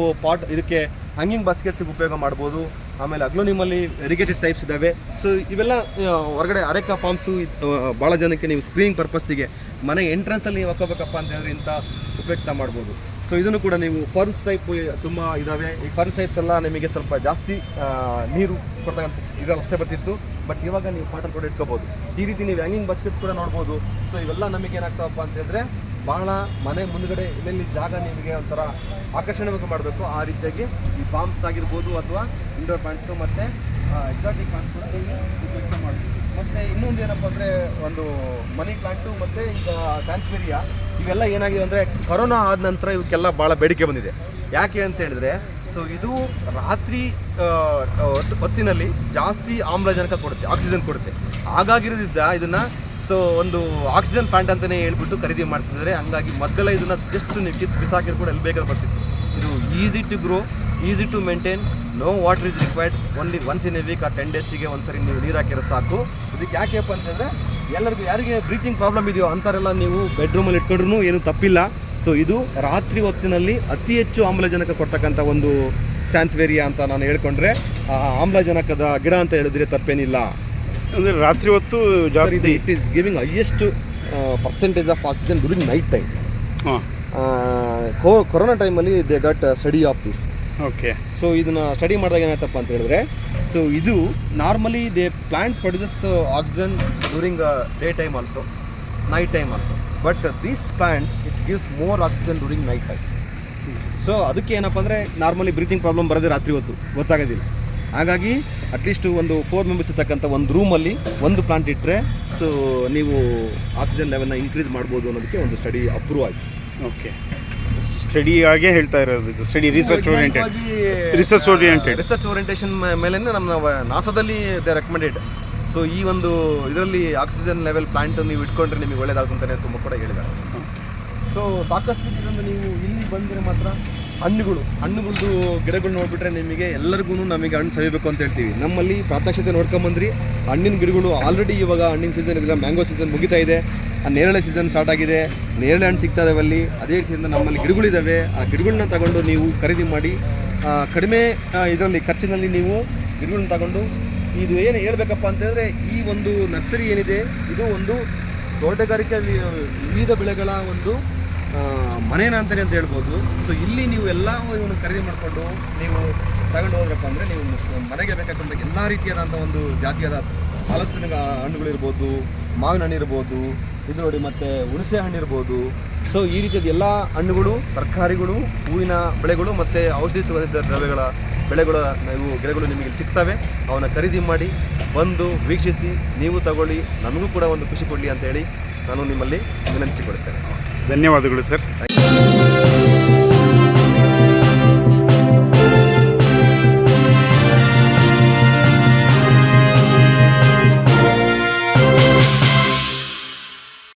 ಇದಕ್ಕೆ ಹ್ಯಾಂಗಿಂಗ್ ಬಾಸ್ಕೆಟ್ಸಿಗೆ ಉಪಯೋಗ ಮಾಡ್ಬೋದು. ಆಮೇಲೆ ಅಗ್ಲೋನಿಮಲ್ಲಿ ವೆರಿಗೇಟೆಡ್ ಟೈಪ್ಸ್ ಇದ್ದಾವೆ. ಸೊ ಇವೆಲ್ಲ ಹೊರಗಡೆ ಅರೆಕಾ ಪಾಮ್ಸು ಭಾಳ ಜನಕ್ಕೆ ನೀವು ಸ್ಕ್ರೀನಿಂಗ್ ಪರ್ಪಸ್ಸಿಗೆ ಮನೆ ಎಂಟ್ರೆನ್ಸಲ್ಲಿ ನೀವು ಹಾಕೋಬೇಕಪ್ಪ ಅಂತ ಹೇಳಿದ್ರೆ ಇಂಥ ಉಪಯುಕ್ತ ಮಾಡ್ಬೋದು. ಸೊ ಇದನ್ನು ಕೂಡ ನೀವು ಫರ್ನ್ಸ್ ಟೈಪ್ ತುಂಬ ಇದ್ದಾವೆ. ಈ ಫರ್ನ್ಸ್ ಟೈಪ್ಸ್ ಎಲ್ಲ ನಿಮಗೆ ಸ್ವಲ್ಪ ಜಾಸ್ತಿ ನೀರು ಕೊಡ್ತಕ್ಕಂಥ ಇದರಲ್ಲಿ ಅಷ್ಟೇ ಬರ್ತಿತ್ತು. ಬಟ್ ಇವಾಗ ನೀವು ಪಾಟಲ್ಲಿ ಕೂಡ ಇಟ್ಕೋಬೋದು. ಈ ರೀತಿ ನೀವು ಹ್ಯಾಂಗಿಂಗ್ ಬಾಸ್ಕೆಟ್ಸ್ ಕೂಡ ನೋಡ್ಬೋದು. ಸೊ ಇವೆಲ್ಲ ನಮಗೆ ಏನಾಗ್ತಾವಪ್ಪ ಅಂತ ಹೇಳಿದ್ರೆ ಭಾಳ ಮನೆ ಮುಂದ್ಗಡೆ ಎಲ್ಲೆಲ್ಲಿ ಜಾಗ ನಿಮಗೆ ಒಂಥರ ಆಕರ್ಷಣೆವಾಗಿ ಮಾಡಬೇಕು ಆ ರೀತಿಯಾಗಿ ಈ ಪಾಮ್ಸ್ ಆಗಿರ್ಬೋದು ಅಥವಾ ಇಂಡೋರ್ ಪ್ಲಾಂಟ್ಸು ಮತ್ತು ಎಕ್ಸಾಟಿಕ್ ಪ್ಲಾಂಟ್ಸ್ ಕೂಡ ನೀವು ಉಪಯುಕ್ತ ಮಾಡ್ಬೋದು. ಮತ್ತು ಇನ್ನೊಂದು ಏನಪ್ಪ ಅಂದರೆ ಒಂದು ಮನಿ ಪ್ಲಾಂಟು ಮತ್ತು ಈಗ ಸ್ಯಾನ್ಸ್ವೇರಿಯಾ ಇವೆಲ್ಲ ಏನಾಗಿದೆ ಅಂದರೆ ಕೊರೋನಾ ಆದ ನಂತರ ಇವಕ್ಕೆಲ್ಲ ಭಾಳ ಬೇಡಿಕೆ ಬಂದಿದೆ. ಯಾಕೆ ಅಂತ ಹೇಳಿದ್ರೆ ಸೊ ಇದು ರಾತ್ರಿ ಹೊತ್ತಿನಲ್ಲಿ ಜಾಸ್ತಿ ಆಮ್ಲಜನಕ ಕೊಡುತ್ತೆ, ಆಕ್ಸಿಜನ್ ಕೊಡುತ್ತೆ. ಹಾಗಾಗಿರೋದ್ರಿಂದ ಇದನ್ನು ಸೊ ಒಂದು ಆಕ್ಸಿಜನ್ ಪ್ಲಾಂಟ್ ಅಂತಲೇ ಹೇಳ್ಬಿಟ್ಟು ಖರೀದಿ ಮಾಡ್ತಿದ್ದಾರೆ. ಹಂಗಾಗಿ ಮೊದಲೆಲ್ಲ ಇದನ್ನು ಜಸ್ಟ್ ನೀವು ಕಿತ್ತು ಬಿಸಾಕಿದ್ರು ಕೂಡ ಎಲ್ಲಿ ಬೇಕಾದ್ರೂ ಬರ್ತಿತ್ತು. ಇದು easy to grow, easy to maintain, no water is required, only once in a week ಆ 10 ಡೇಸಿಗೆ ಒಂದ್ಸರಿ ನೀವು ನೀರು ಹಾಕಿರೋ ಸಾಕು. ಇದಕ್ಕೆ ಯಾಕೆಪ್ಪ ಅಂತಂದರೆ ಎಲ್ಲರಿಗೂ ಯಾರಿಗೆ ಬ್ರೀತಿಂಗ್ ಪ್ರಾಬ್ಲಮ್ ಇದೆಯೋ ಅಂಥವರೆಲ್ಲ ನೀವು ಬೆಡ್ರೂಮಲ್ಲಿ ಇಟ್ಕೊಂಡ್ರೂ ಏನೂ ತಪ್ಪಿಲ್ಲ. ಸೊ ಇದು ರಾತ್ರಿ ಹೊತ್ತಿನಲ್ಲಿ ಅತಿ ಹೆಚ್ಚು ಆಮ್ಲಜನಕ ಕೊಡ್ತಕ್ಕಂಥ ಒಂದು ಸ್ಯಾನ್ಸ್ವೇರಿಯಾ ಅಂತ ನಾನು ಹೇಳ್ಕೊಂಡ್ರೆ ಆ ಆಮ್ಲಜನಕದ ಗಿಡ ಅಂತ ಹೇಳಿದ್ರೆ ತಪ್ಪೇನಿಲ್ಲ. ಅಂದರೆ ರಾತ್ರಿ ಹೊತ್ತು ಜಾಸ್ತಿ it is giving highest percentage of oxygen during night time. Corona ಟೈಮಲ್ಲಿ they got study of this. Okay. So ಇದನ್ನು ಸ್ಟಡಿ ಮಾಡಿದಾಗ ಏನಾಯ್ತಪ್ಪ ಅಂತ ಹೇಳಿದ್ರೆ ಸೊ ಇದು normally they plants produces oxygen during day time also, night time also. But this plant it gives more oxygen during night time. So ಅದಕ್ಕೆ ಏನಪ್ಪ ಅಂದರೆ normally breathing problem ಬರೋದೇ ರಾತ್ರಿ ಹೊತ್ತು ಗೊತ್ತಾಗೋದಿಲ್ಲ. ಹಾಗಾಗಿ ಅಟ್ಲೀಸ್ಟ್ ಒಂದು 4 ಮೆಂಬರ್ಸ್ ಇರ್ತಕ್ಕಂಥ ಒಂದು ರೂಮಲ್ಲಿ ಒಂದು ಪ್ಲಾಂಟ್ ಇಟ್ಟರೆ ಸೊ ನೀವು ಆಕ್ಸಿಜನ್ ಲೆವೆಲ್ನ ಇನ್ಕ್ರೀಸ್ ಮಾಡ್ಬೋದು ಅನ್ನೋದಕ್ಕೆ ಒಂದು ಸ್ಟಡಿ ಅಪ್ರೂವ್ ಆಯಿತು. ಓಕೆ. ಸ್ಟಡಿ ಆಗೇ ಹೇಳ್ತಾ ಇರೋದು ಇದು ಸ್ಟಡಿ ರಿಸರ್ಚ್ ಓರಿಯೆಂಟೇಷನ್ ಮೇಲೆ ನಮ್ಮ ನಾಸಾದಲ್ಲಿ ದೇ ರೆಕಮೆಂಡೆಡ್. ಸೊ ಈ ಒಂದು ಇದರಲ್ಲಿ ಆಕ್ಸಿಜನ್ ಲೆವೆಲ್ ಪ್ಲಾಂಟ್ ನೀವು ಇಟ್ಕೊಂಡ್ರೆ ನಿಮಗೆ ಒಳ್ಳೇದಾಗುತ್ತಂತಾನೆ ತುಂಬ ಕೂಡ ಹೇಳಿದ್ದಾರೆ. ಸೊ ಸಾಕಷ್ಟು ಇದರಿಂದ ನೀವು ಇಲ್ಲಿ ಬಂದರೆ ಮಾತ್ರ ಹಣ್ಣುಗಳದ್ದು ಗಿಡಗಳು ನೋಡಿಬಿಟ್ರೆ ನಿಮಗೆ ಎಲ್ಲರಿಗೂ ನಮಗೆ ಹಣ್ಣು ಸವಿಬೇಕು ಅಂತ ಹೇಳ್ತೀವಿ. ನಮ್ಮಲ್ಲಿ ಪ್ರಾತ್ಯಕ್ಷತೆ ನೋಡ್ಕೊಂಬಂದ್ರಿ ಹಣ್ಣಿನ ಗಿಡಗಳು ಆಲ್ರೆಡಿ ಇವಾಗ ಹಣ್ಣಿನ ಸೀಸನ್ ಇದ್ರೆ ಮ್ಯಾಂಗೋ ಸೀಸನ್ ಮುಗಿತಾ ಇದೆ, ನೇರಳೆ ಸೀಸನ್ ಸ್ಟಾರ್ಟ್ ಆಗಿದೆ, ನೇರಳೆ ಹಣ್ಣು ಸಿಗ್ತಾ ಇದಾವೆ ಅಲ್ಲಿ. ಅದೇ ರೀತಿಯಿಂದ ನಮ್ಮಲ್ಲಿ ಗಿಡಗಳಿದ್ದಾವೆ. ಆ ಗಿಡಗಳನ್ನ ತಗೊಂಡು ನೀವು ಖರೀದಿ ಮಾಡಿ ಕಡಿಮೆ ಇದರಲ್ಲಿ ಖರ್ಚಿನಲ್ಲಿ ನೀವು ಗಿಡಗಳನ್ನ ತಗೊಂಡು ಇದು ಏನು ಹೇಳ್ಬೇಕಪ್ಪ ಅಂತ ಹೇಳಿದ್ರೆ ಈ ಒಂದು ನರ್ಸರಿ ಏನಿದೆ ಇದು ಒಂದು ತೋಟಗಾರಿಕೆ ವಿವಿಧ ಬೆಳೆಗಳ ಒಂದು ಮನೇನ ಅಂತಲೇ ಅಂತ ಹೇಳ್ಬೋದು. ಸೊ ಇಲ್ಲಿ ನೀವು ಎಲ್ಲ ಇವನು ಖರೀದಿ ಮಾಡಿಕೊಂಡು ನೀವು ತಗೊಂಡು ಹೋದ್ರಪ್ಪ ಅಂದರೆ ನೀವು ಮನೆಗೆ ಬೇಕಾದಂಥ ಎಲ್ಲ ರೀತಿಯಾದಂಥ ಒಂದು ಜಾತಿಯಾದ ಹಲಸಿನ ಹಣ್ಣುಗಳಿರ್ಬೋದು, ಮಾವಿನ ಹಣ್ಣು ಇರ್ಬೋದು, ಇದು ನೋಡಿ ಮತ್ತು ಹುಣಸೆ ಹಣ್ಣು ಇರ್ಬೋದು. ಸೊ ಈ ರೀತಿಯಾದ ಎಲ್ಲ ಹಣ್ಣುಗಳು, ತರಕಾರಿಗಳು, ಹೂವಿನ ಬೆಳೆಗಳು ಮತ್ತು ಔಷಧಿ ಸುಗಂಧಿತ ದ್ರವ್ಯಗಳ ಗಿಡಗಳು ನಿಮಗೆ ಸಿಗ್ತವೆ. ಅವನ್ನ ಖರೀದಿ ಮಾಡಿ ಬಂದು ವೀಕ್ಷಿಸಿ ನೀವು ತಗೊಳ್ಳಿ, ನಮಗೂ ಕೂಡ ಒಂದು ಖುಷಿ ಕೊಡಲಿ ಅಂತೇಳಿ ನಾನು ನಿಮ್ಮಲ್ಲಿ ವಿನಂತಿಸಿಕೊಳ್ತೇನೆ. ಧನ್ಯವಾದಗಳು ಸರ್.